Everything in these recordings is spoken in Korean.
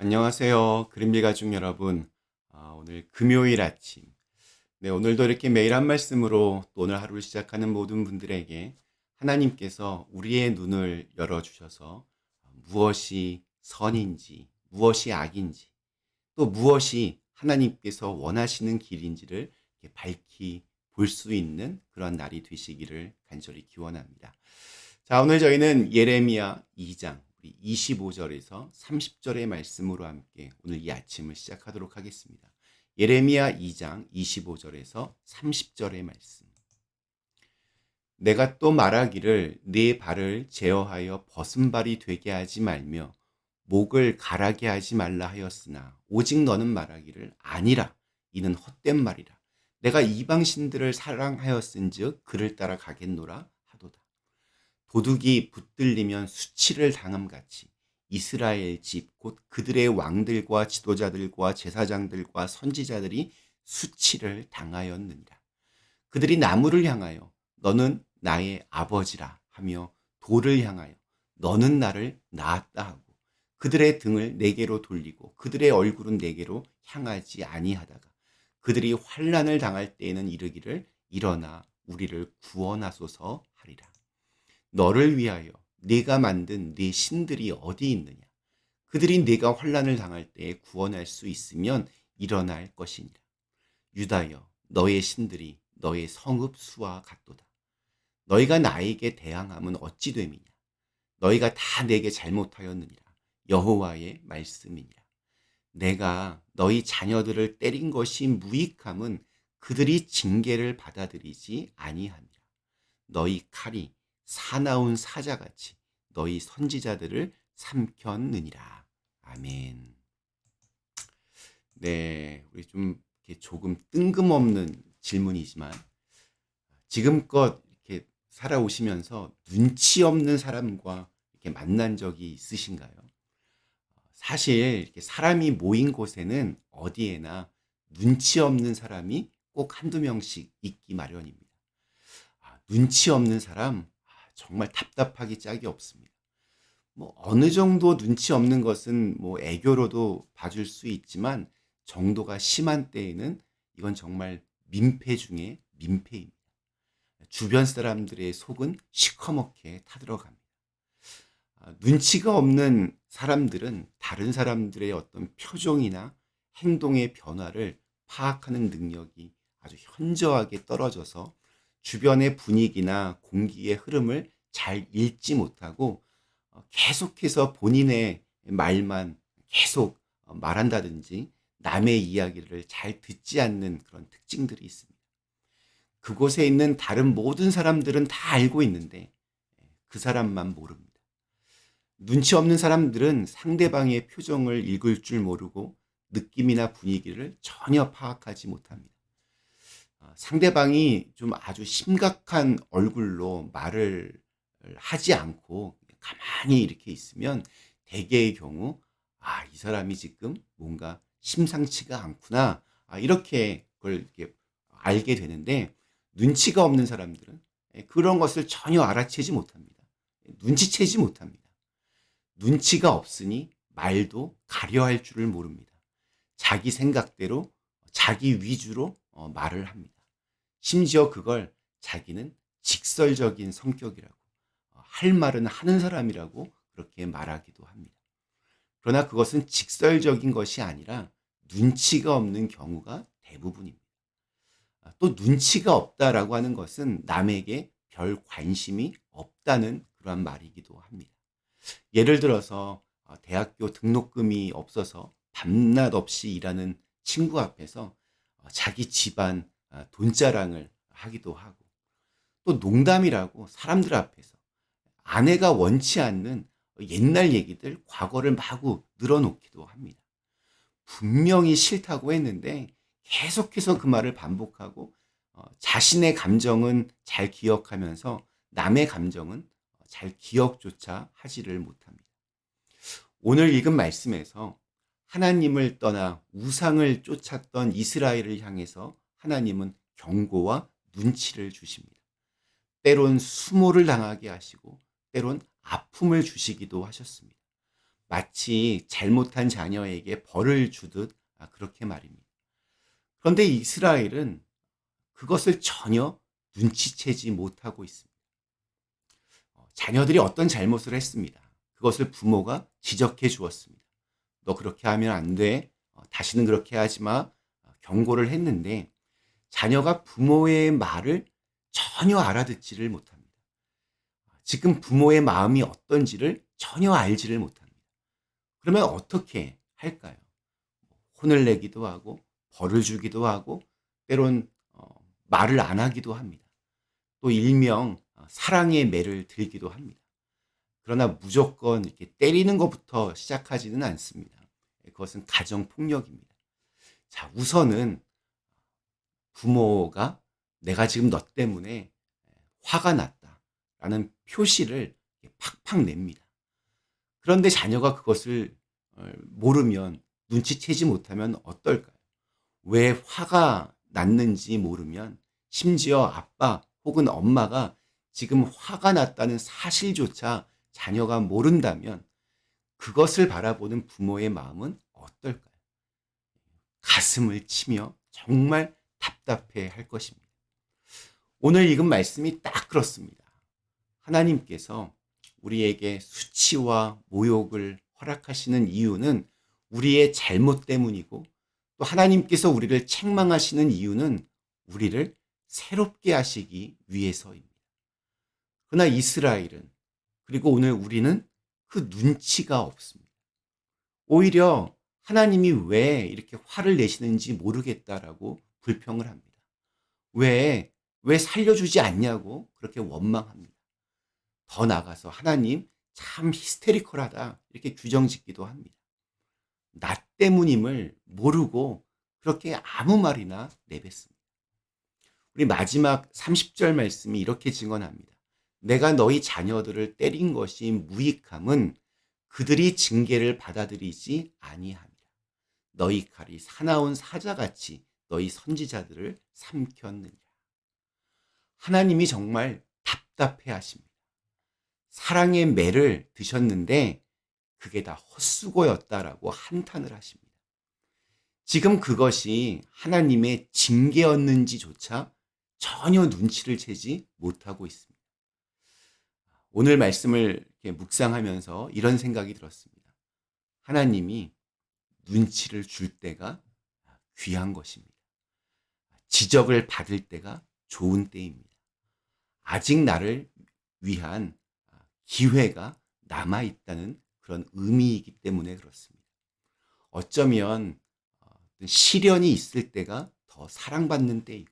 안녕하세요. 그림비 가족 여러분. 오늘 금요일 아침. 네, 오늘도 이렇게 매일 한 말씀으로 또 오늘 하루를 시작하는 모든 분들에게 하나님께서 우리의 눈을 열어주셔서 무엇이 선인지, 무엇이 악인지, 또 무엇이 하나님께서 원하시는 길인지를 이렇게 밝히 볼 수 있는 그런 날이 되시기를 간절히 기원합니다. 자, 오늘 저희는 예레미야 2장 우리 25절에서 30절의 말씀으로 함께 오늘 이 아침을 시작하도록 하겠습니다. 예레미야 2장 25절에서 30절의 말씀. 내가 또 말하기를 네 발을 제어하여 벗은발이 되게 하지 말며 목을 가라게 하지 말라 하였으나 오직 너는 말하기를 아니라 이는 헛된 말이라. 내가 이방신들을 사랑하였은즉 그를 따라 가겠노라 하도다. 도둑이 붙들리면 수치를 당함같이 이스라엘 집 곧 그들의 왕들과 지도자들과 제사장들과 선지자들이 수치를 당하였느니라. 그들이 나무를 향하여 너는 나의 아버지라 하며 돌을 향하여 너는 나를 낳았다 하고 그들의 등을 내게로 돌리고 그들의 얼굴은 내게로 향하지 아니하다가 그들이 환난을 당할 때에는 이르기를 일어나 우리를 구원하소서 하리라. 너를 위하여 네가 만든 네 신들이 어디 있느냐? 그들이 네가 환난을 당할 때에 구원할 수 있으면 일어날 것이니라. 유다여, 너의 신들이 너의 성읍 수와 같도다. 너희가 나에게 대항함은 어찌 됨이냐? 너희가 다 내게 잘못하였느니라. 여호와의 말씀이니라. 내가 너희 자녀들을 때린 것이 무익함은 그들이 징계를 받아들이지 아니함이라. 너희 칼이 사나운 사자같이 너희 선지자들을 삼켰느니라. 아멘. 네, 우리 좀 이렇게 조금 뜬금없는 질문이지만 지금껏 이렇게 살아오시면서 눈치 없는 사람과 이렇게 만난 적이 있으신가요? 사실 이렇게 사람이 모인 곳에는 어디에나 눈치 없는 사람이 꼭 한두 명씩 있기 마련입니다. 눈치 없는 사람, 정말 답답하기 짝이 없습니다. 뭐 어느 정도 눈치 없는 것은 뭐 애교로도 봐줄 수 있지만 정도가 심한 때에는 이건 정말 민폐 중에 민폐입니다. 주변 사람들의 속은 시커멓게 타들어갑니다. 눈치가 없는 사람들은 다른 사람들의 어떤 표정이나 행동의 변화를 파악하는 능력이 아주 현저하게 떨어져서 주변의 분위기나 공기의 흐름을 잘 읽지 못하고 계속해서 본인의 말만 계속 말한다든지 남의 이야기를 잘 듣지 않는 그런 특징들이 있습니다. 그곳에 있는 다른 모든 사람들은 다 알고 있는데 그 사람만 모릅니다. 눈치 없는 사람들은 상대방의 표정을 읽을 줄 모르고 느낌이나 분위기를 전혀 파악하지 못합니다. 상대방이 좀 아주 심각한 얼굴로 말을 하지 않고 가만히 이렇게 있으면 대개의 경우 이 사람이 지금 뭔가 심상치가 않구나. 이렇게 그걸 이렇게 알게 되는데 눈치가 없는 사람들은 그런 것을 전혀 알아채지 못합니다. 눈치채지 못합니다. 눈치가 없으니 말도 가려할 줄을 모릅니다. 자기 생각대로 자기 위주로 말을 합니다. 심지어 그걸 자기는 직설적인 성격이라고 할 말은 하는 사람이라고 그렇게 말하기도 합니다. 그러나 그것은 직설적인 것이 아니라 눈치가 없는 경우가 대부분입니다. 또 눈치가 없다라고 하는 것은 남에게 별 관심이 없다는 그러한 말이기도 합니다. 예를 들어서 대학교 등록금이 없어서 밤낮 없이 일하는 친구 앞에서 자기 집안 돈자랑을 하기도 하고 또 농담이라고 사람들 앞에서 아내가 원치 않는 옛날 얘기들, 과거를 마구 늘어놓기도 합니다. 분명히 싫다고 했는데 계속해서 그 말을 반복하고 자신의 감정은 잘 기억하면서 남의 감정은 잘 기억조차 하지를 못합니다. 오늘 읽은 말씀에서 하나님을 떠나 우상을 쫓았던 이스라엘을 향해서 하나님은 경고와 눈치를 주십니다. 때론 수모를 당하게 하시고 때론 아픔을 주시기도 하셨습니다. 마치 잘못한 자녀에게 벌을 주듯 그렇게 말입니다. 그런데 이스라엘은 그것을 전혀 눈치채지 못하고 있습니다. 자녀들이 어떤 잘못을 했습니다. 그것을 부모가 지적해 주었습니다. 너 그렇게 하면 안 돼. 다시는 그렇게 하지 마. 경고를 했는데 자녀가 부모의 말을 전혀 알아듣지를 못합니다. 지금 부모의 마음이 어떤지를 전혀 알지를 못합니다. 그러면 어떻게 할까요? 혼을 내기도 하고 벌을 주기도 하고 때론 말을 안 하기도 합니다. 또 일명 사랑의 매를 들기도 합니다. 그러나 무조건 이렇게 때리는 것부터 시작하지는 않습니다. 그것은 가정 폭력입니다. 자, 우선은 부모가 내가 지금 너 때문에 화가 났다라는 표시를 팍팍 냅니다. 그런데 자녀가 그것을 모르면 눈치채지 못하면 어떨까요? 왜 화가 났는지 모르면 심지어 아빠 혹은 엄마가 지금 화가 났다는 사실조차 자녀가 모른다면 그것을 바라보는 부모의 마음은 어떨까요? 가슴을 치며 정말 답답해 할 것입니다. 오늘 읽은 말씀이 딱 그렇습니다. 하나님께서 우리에게 수치와 모욕을 허락하시는 이유는 우리의 잘못 때문이고 또 하나님께서 우리를 책망하시는 이유는 우리를 새롭게 하시기 위해서입니다. 그러나 이스라엘은 그리고 오늘 우리는 그 눈치가 없습니다. 오히려 하나님이 왜 이렇게 화를 내시는지 모르겠다라고 불평을 합니다. 왜 살려주지 않냐고 그렇게 원망합니다. 더 나아가서 하나님 참 히스테리컬하다 이렇게 규정짓기도 합니다. 나 때문임을 모르고 그렇게 아무 말이나 내뱉습니다. 우리 마지막 30절 말씀이 이렇게 증언합니다. 내가 너희 자녀들을 때린 것이 무익함은 그들이 징계를 받아들이지 아니함이라. 너희 칼이 사나운 사자같이 너희 선지자들을 삼켰느니라. 하나님이 정말 답답해 하십니다. 사랑의 매를 드셨는데 그게 다 헛수고였다라고 한탄을 하십니다. 지금 그것이 하나님의 징계였는지조차 전혀 눈치를 채지 못하고 있습니다. 오늘 말씀을 이렇게 묵상하면서 이런 생각이 들었습니다. 하나님이 눈치를 줄 때가 귀한 것입니다. 지적을 받을 때가 좋은 때입니다. 아직 나를 위한 기회가 남아있다는 그런 의미이기 때문에 그렇습니다. 어쩌면 시련이 있을 때가 더 사랑받는 때이고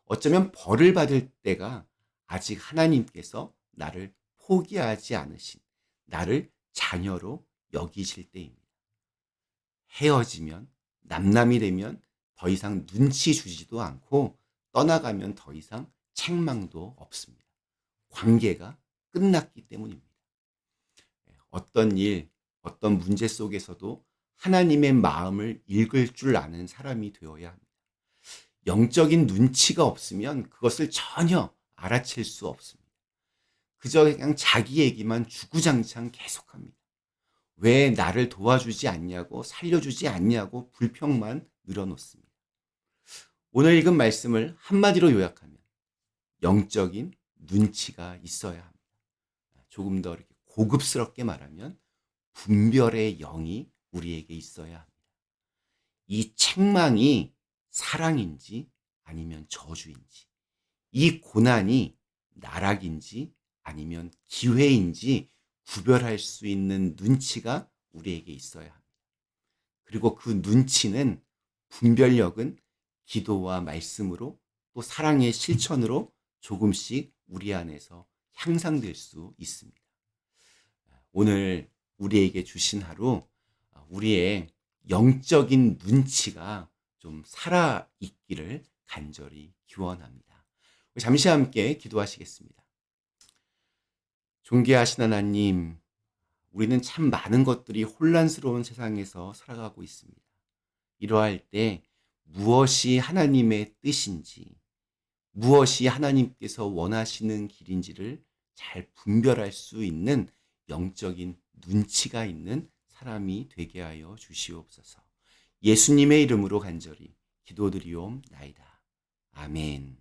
어쩌면 벌을 받을 때가 아직 하나님께서 나를 포기하지 않으신 나를 자녀로 여기실 때입니다. 헤어지면 남남이 되면 더 이상 눈치 주지도 않고 떠나가면 더 이상 책망도 없습니다. 관계가 끝났기 때문입니다. 어떤 일, 어떤 문제 속에서도 하나님의 마음을 읽을 줄 아는 사람이 되어야 합니다. 영적인 눈치가 없으면 그것을 전혀 알아챌 수 없습니다. 그저 그냥 자기 얘기만 주구장창 계속합니다. 왜 나를 도와주지 않냐고 살려주지 않냐고 불평만 늘어놓습니다. 오늘 읽은 말씀을 한마디로 요약하면 영적인 눈치가 있어야 합니다. 조금 더 이렇게 고급스럽게 말하면 분별의 영이 우리에게 있어야 합니다. 이 책망이 사랑인지 아니면 저주인지, 이 고난이 나락인지 아니면 기회인지 구별할 수 있는 눈치가 우리에게 있어야 합니다. 그리고 그 눈치는 분별력은 기도와 말씀으로 또 사랑의 실천으로 조금씩 우리 안에서 향상될 수 있습니다. 오늘 우리에게 주신 하루 우리의 영적인 눈치가 좀 살아있기를 간절히 기원합니다. 잠시 함께 기도하시겠습니다. 존귀하신 하나님, 우리는 참 많은 것들이 혼란스러운 세상에서 살아가고 있습니다. 이러할 때 무엇이 하나님의 뜻인지, 무엇이 하나님께서 원하시는 길인지를 잘 분별할 수 있는 영적인 눈치가 있는 사람이 되게 하여 주시옵소서. 예수님의 이름으로 간절히 기도드리옵나이다. 아멘.